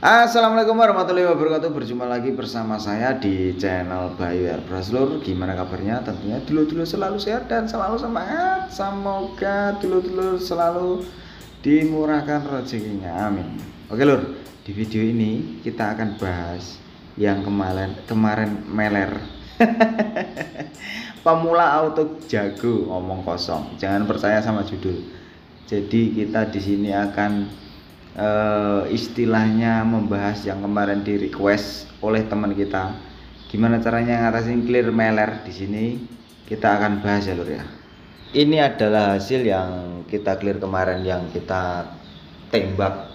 Assalamualaikum warahmatullahi wabarakatuh. Berjumpa lagi bersama saya di channel Bayu Airbrush Lur. Gimana kabarnya? Tentunya dulur-dulur selalu sehat dan selalu semangat. Semoga dulur-dulur selalu dimurahkan rezekinya. Amin. Oke Lur, di video ini kita akan bahas yang kemarin meler. Pemula auto jago, ngomong kosong. Jangan percaya sama judul. Jadi kita di sini akan istilahnya membahas yang kemarin di request oleh teman kita, gimana caranya ngatasin clear meler. Di sini kita akan bahas ya Lur ya. Ini adalah hasil yang kita clear kemarin, yang kita tembak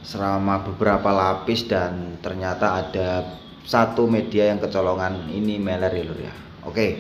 selama beberapa lapis dan ternyata ada satu media yang kecolongan. Ini meler ya Lur ya. Oke,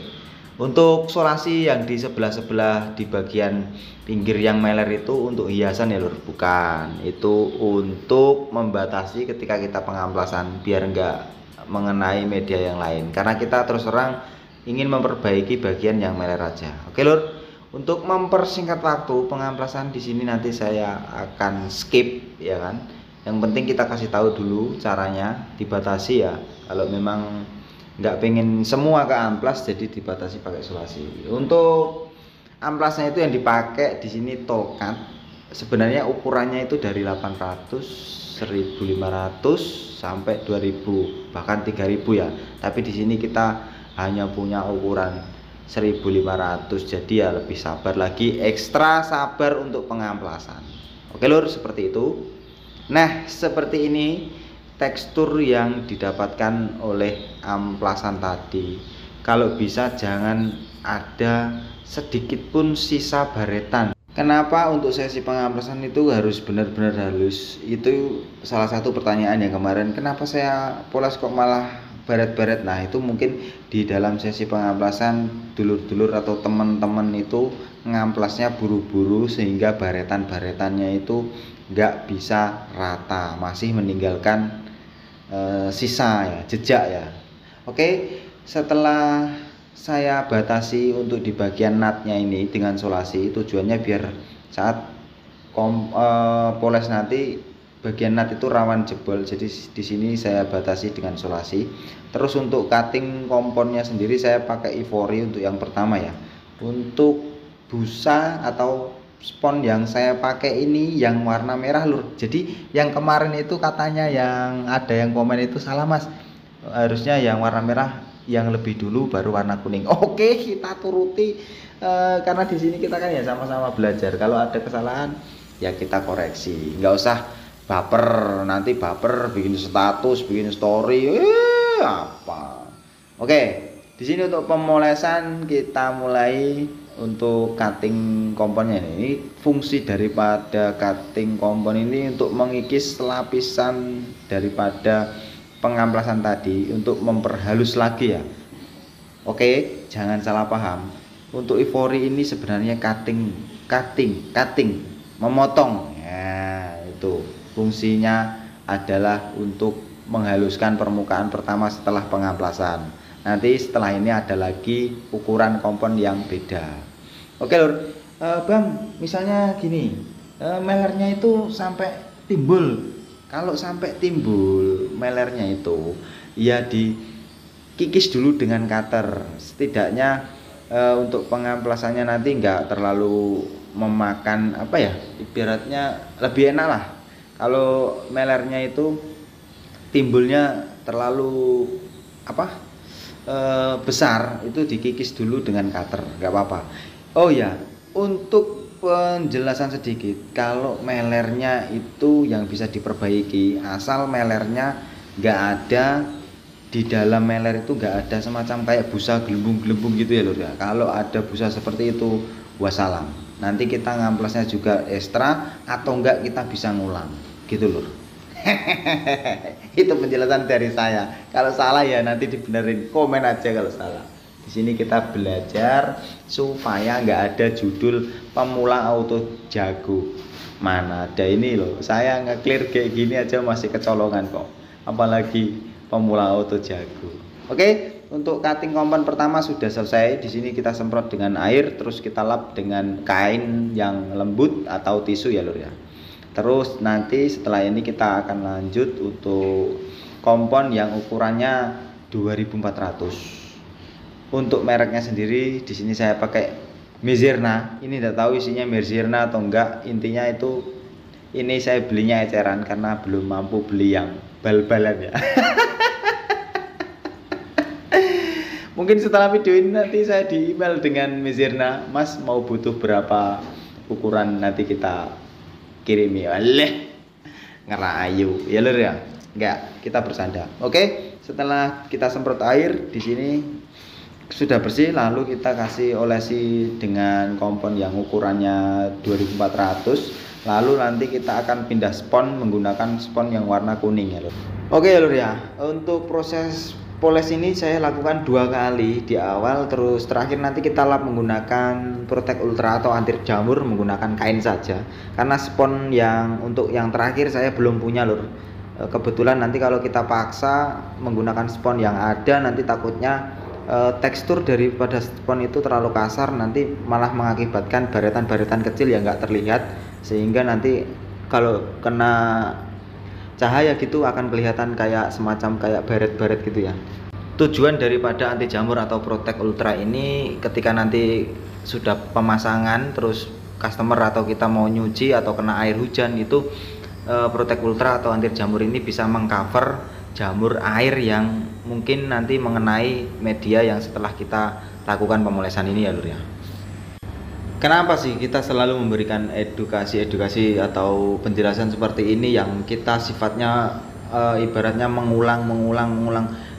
untuk solasi yang di sebelah-sebelah di bagian pinggir yang meler itu untuk hiasan ya Lur, bukan. Itu untuk membatasi ketika kita pengamplasan biar enggak mengenai media yang lain. Karena kita terus terang ingin memperbaiki bagian yang meler aja. Oke Lur, untuk mempersingkat waktu pengamplasan di sini nanti saya akan skip ya kan. Yang penting kita kasih tahu dulu caranya, dibatasi ya. Kalau memang nggak pengen semua ke amplas jadi dibatasi pakai solasi. Untuk amplasnya itu yang dipakai di sini tolkat. Sebenarnya ukurannya itu dari 800, 1500 sampai 2000 bahkan 3000 ya. Tapi di sini kita hanya punya ukuran 1500, jadi ya lebih sabar lagi, ekstra sabar untuk pengamplasan. Oke Lur, seperti itu. Nah, seperti ini tekstur yang didapatkan oleh amplasan tadi. Kalau bisa jangan ada sedikit pun sisa baretan. Kenapa untuk sesi pengamplasan itu harus benar-benar halus? Itu salah satu pertanyaan yang kemarin, kenapa saya poles kok malah baret-baret. Nah, itu mungkin di dalam sesi pengamplasan dulur-dulur atau teman-teman itu ngamplasnya buru-buru sehingga baretan-baretannya itu nggak bisa rata, masih meninggalkan sisa ya, jejak ya. Oke, setelah saya batasi untuk di bagian nutnya ini dengan solasi, tujuannya biar saat poles nanti bagian nut itu rawan jebol. Jadi di sini saya batasi dengan solasi. Terus untuk cutting komponnya sendiri saya pakai ivory untuk yang pertama ya. Untuk busa atau spon yang saya pakai ini yang warna merah Lur. Jadi yang kemarin itu katanya yang ada yang komen itu salah Mas, harusnya yang warna merah yang lebih dulu baru warna kuning. Oke, kita turuti karena di sini kita kan ya sama-sama belajar. Kalau ada kesalahan ya kita koreksi, nggak usah baper. Nanti baper bikin status, bikin story apa. Oke, di sini untuk pemolesan kita mulai. Untuk cutting komponnya ini, fungsi daripada cutting kompon ini untuk mengikis lapisan daripada pengamplasan tadi, untuk memperhalus lagi ya. Oke, jangan salah paham. Untuk ivory ini sebenarnya cutting, memotong ya. Itu fungsinya adalah untuk menghaluskan permukaan pertama setelah pengamplasan. Nanti setelah ini ada lagi ukuran kompon yang beda. Oke Lur, Bang, misalnya gini, melernya itu sampai timbul. Kalau sampai timbul melernya itu, ya dikikis dulu dengan cutter. Setidaknya untuk pengamplasannya nanti nggak terlalu memakan apa ya, ibaratnya lebih enak lah. Kalau melernya itu timbulnya terlalu apa? Besar, itu dikikis dulu dengan cutter, nggak apa-apa. Oh ya, untuk penjelasan sedikit, kalau melernya itu yang bisa diperbaiki asal melernya nggak ada di dalam meler itu, nggak ada semacam kayak busa gelembung-gelembung gitu ya Lur ya. Kalau ada busa seperti itu, wassalam. Nanti kita ngamplasnya juga ekstra atau enggak kita bisa ngulang gitu Lur. Itu penjelasan dari saya. Kalau salah ya nanti dibenerin, komen aja kalau salah. Di sini kita belajar supaya nggak ada judul pemula auto jago. Mana ada ini loh, saya nge-clear kayak gini aja masih kecolongan kok, apalagi pemula auto jago. Oke, untuk cutting kompon pertama sudah selesai. Di sini kita semprot dengan air, terus kita lap dengan kain yang lembut atau tisu ya Lur ya. Terus nanti setelah ini kita akan lanjut untuk kompon yang ukurannya 2400. Untuk mereknya sendiri di sini saya pakai Mizirna. Ini tidak tahu isinya Mizirna atau enggak. Intinya itu ini saya belinya eceran karena belum mampu beli yang bal-balan ya. Mungkin setelah video ini nanti saya di email dengan Mizirna, Mas mau butuh berapa ukuran, nanti kita kirimi. Oleh ngerayu ya lur ya. Enggak, kita bersanda. Oke, setelah kita semprot air di sini sudah bersih, lalu kita kasih olesi dengan kompon yang ukurannya 2400. Lalu nanti kita akan pindah spon menggunakan spon yang warna kuning ya lur. Oke lur ya, untuk proses poles ini saya lakukan 2 kali di awal, terus terakhir nanti kita lap menggunakan Protect Ultra atau anti jamur menggunakan kain saja, karena spon yang untuk yang terakhir saya belum punya lur. Kebetulan nanti kalau kita paksa menggunakan spon yang ada, nanti takutnya tekstur daripada spon itu terlalu kasar, nanti malah mengakibatkan baretan-baretan kecil yang nggak terlihat, sehingga nanti kalau kena cahaya gitu akan kelihatan kayak semacam kayak baret-baret gitu ya. Tujuan daripada anti jamur atau Protect Ultra ini ketika nanti sudah pemasangan terus customer atau kita mau nyuci atau kena air hujan itu, Protect Ultra atau anti jamur ini bisa mengcover jamur air yang mungkin nanti mengenai media yang setelah kita lakukan pemolesan ini ya lur ya. Kenapa sih kita selalu memberikan edukasi atau penjelasan seperti ini yang kita sifatnya ibaratnya mengulang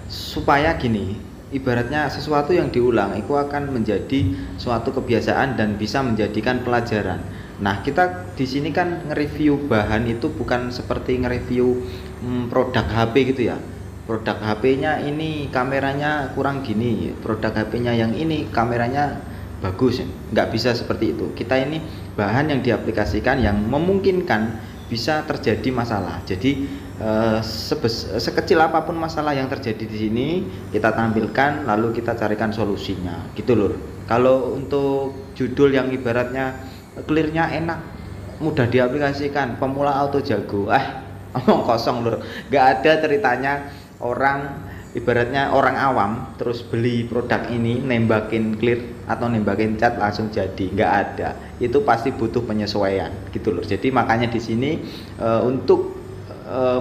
supaya gini, ibaratnya sesuatu yang diulang itu akan menjadi suatu kebiasaan dan bisa menjadikan pelajaran. Nah, kita di sini kan nge-review bahan itu bukan seperti nge-review produk HP gitu ya. Produk HP-nya ini kameranya kurang gini, produk HP-nya yang ini kameranya bagus ya. Nggak bisa seperti itu. Kita ini bahan yang diaplikasikan yang memungkinkan bisa terjadi masalah. Jadi sekecil apapun masalah yang terjadi di sini kita tampilkan, lalu kita carikan solusinya gitu lur. Kalau untuk judul yang ibaratnya clearnya enak, mudah diaplikasikan, pemula auto jago, omong kosong lur. Nggak ada ceritanya orang ibaratnya orang awam terus beli produk ini nembakin clear atau nembakin cat langsung jadi, nggak ada. Itu pasti butuh penyesuaian gitu loh. Jadi makanya di sini untuk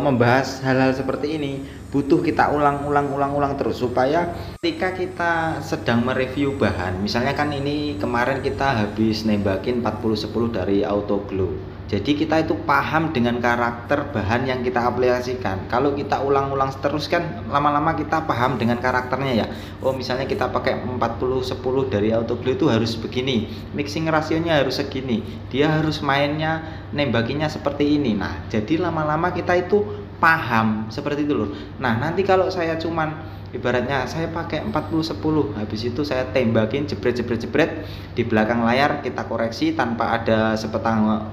membahas hal-hal seperti ini butuh kita ulang terus, supaya ketika kita sedang mereview bahan, misalnya kan ini kemarin kita habis nembakin 4010 dari Auto Glow, jadi kita itu paham dengan karakter bahan yang kita aplikasikan. Kalau kita ulang-ulang terus kan lama-lama kita paham dengan karakternya ya. Oh misalnya kita pakai 4010 dari Auto Glow itu harus begini, mixing rasionya harus segini, dia harus mainnya nembakinya seperti ini. Nah jadi lama-lama kita itu paham seperti itu loh. Nah nanti kalau saya cuman ibaratnya saya pakai 4010, habis itu saya tembakin jebret di belakang layar, kita koreksi tanpa ada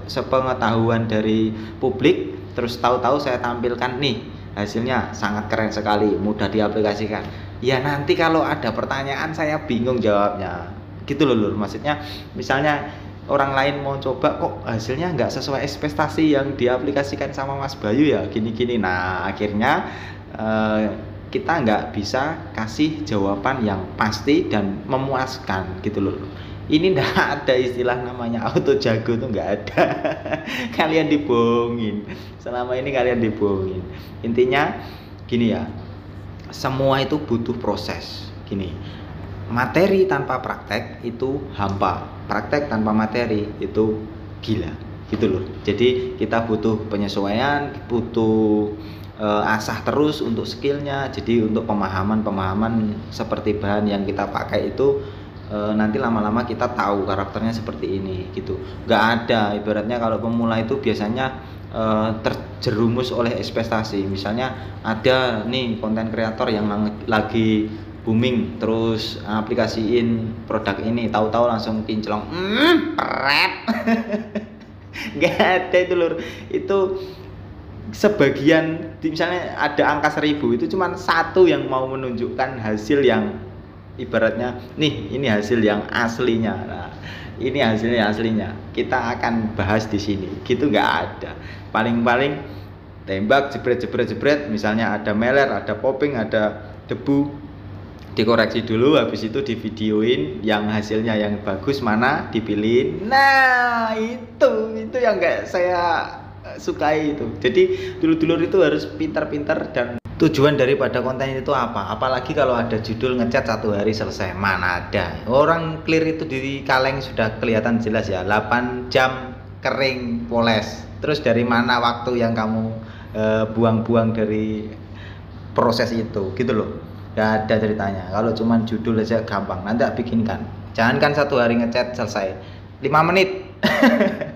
sepengetahuan dari publik, terus tahu-tahu saya tampilkan nih hasilnya sangat keren sekali, mudah diaplikasikan. Ya nanti kalau ada pertanyaan saya bingung jawabnya gitu loh lur. Maksudnya misalnya orang lain mau coba kok hasilnya nggak sesuai ekspektasi yang diaplikasikan sama Mas Bayu ya gini-gini. Nah akhirnya kita nggak bisa kasih jawaban yang pasti dan memuaskan gitu loh. Ini nggak ada istilah namanya auto jago, tuh nggak ada. Kalian dibohongin, selama ini kalian dibohongin. Intinya gini ya, semua itu butuh proses. Gini, materi tanpa praktek itu hampa, praktek tanpa materi itu gila gitu loh. Jadi kita butuh penyesuaian, butuh asah terus untuk skillnya. Jadi untuk pemahaman seperti bahan yang kita pakai itu nanti lama-lama kita tahu karakternya seperti ini gitu. Nggak ada ibaratnya kalau pemula itu biasanya terjerumus oleh ekspektasi. Misalnya ada nih konten kreator yang lagi booming, terus aplikasiin produk ini, tahu-tahu langsung kinclong, keren. Nggak ada itu lur. Itu sebagian, misalnya ada angka 1000 itu cuma satu yang mau menunjukkan hasil yang ibaratnya nih ini hasil yang aslinya. Nah, ini hasilnya aslinya. Kita akan bahas di sini. Gitu nggak ada. Paling-paling tembak jebret, misalnya ada meler, ada popping, ada debu, dikoreksi dulu, habis itu divideoin yang hasilnya yang bagus mana dipilihin. Nah itu yang nggak saya sukai itu. Jadi dulur-dulur itu harus pintar-pintar, dan tujuan daripada konten itu apa? Apalagi kalau ada judul ngecat 1 hari selesai. Mana ada orang clear itu di kaleng sudah kelihatan jelas ya, 8 jam kering poles. Terus dari mana waktu yang kamu buang-buang dari proses itu gitu loh. Gak ada ceritanya. Kalau cuman judul aja gampang, nanti bikinkan. Jangankan 1 hari ngecat selesai 5 menit.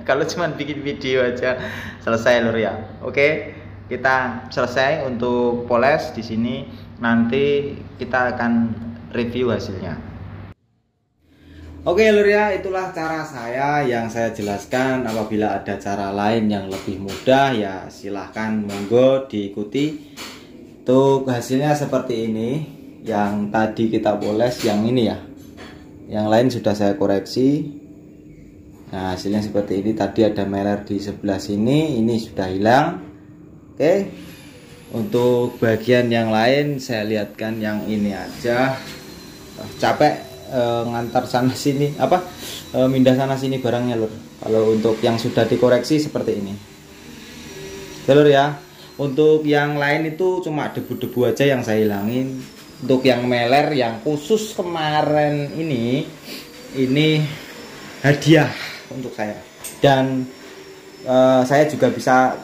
Kalau cuman bikin video aja selesai lur ya. Oke, kita selesai untuk poles di sini. Nanti kita akan review hasilnya. Oke lur ya, itulah cara saya yang saya jelaskan. Apabila ada cara lain yang lebih mudah ya silahkan monggo diikuti. Untuk hasilnya seperti ini. Yang tadi kita poles yang ini ya, yang lain sudah saya koreksi. Nah hasilnya seperti ini. Tadi ada meler di sebelah sini, ini sudah hilang. Oke, untuk bagian yang lain saya lihatkan yang ini aja. Capek ngantar sana sini mindah sana sini barangnya lur. Kalau untuk yang sudah dikoreksi seperti ini lur ya. Untuk yang lain itu cuma debu-debu aja yang saya hilangin. Untuk yang meler yang khusus kemarin ini hadiah untuk saya. Dan saya juga bisa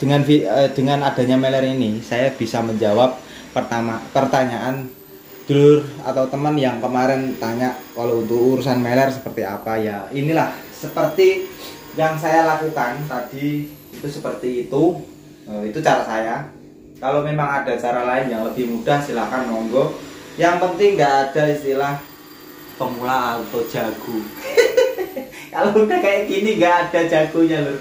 dengan adanya meler ini saya bisa menjawab pertanyaan dulur atau teman yang kemarin tanya kalau untuk urusan meler seperti apa ya. Inilah seperti yang saya lakukan tadi, itu seperti itu cara saya. Kalau memang ada cara lain yang lebih mudah silahkan monggo. Yang penting nggak ada istilah pemula atau jago. Kalau udah kayak gini nggak ada jagonya loh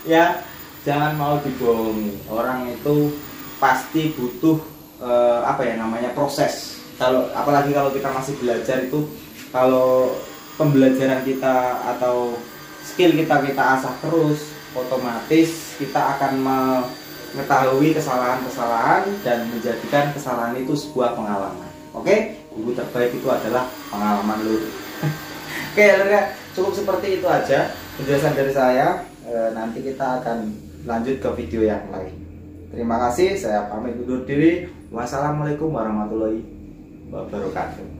ya. Jangan mau dibohongi. Orang itu pasti butuh proses. Apalagi kalau kita masih belajar itu, kalau pembelajaran kita atau skill kita asah terus, otomatis kita akan mengetahui kesalahan-kesalahan dan menjadikan kesalahan itu sebuah pengalaman. Oke, guru terbaik itu adalah pengalaman lu. Oke, cukup seperti itu aja penjelasan dari saya. Nanti kita akan lanjut ke video yang lain. Terima kasih, saya pamit undur diri. Wassalamualaikum warahmatullahi wabarakatuh.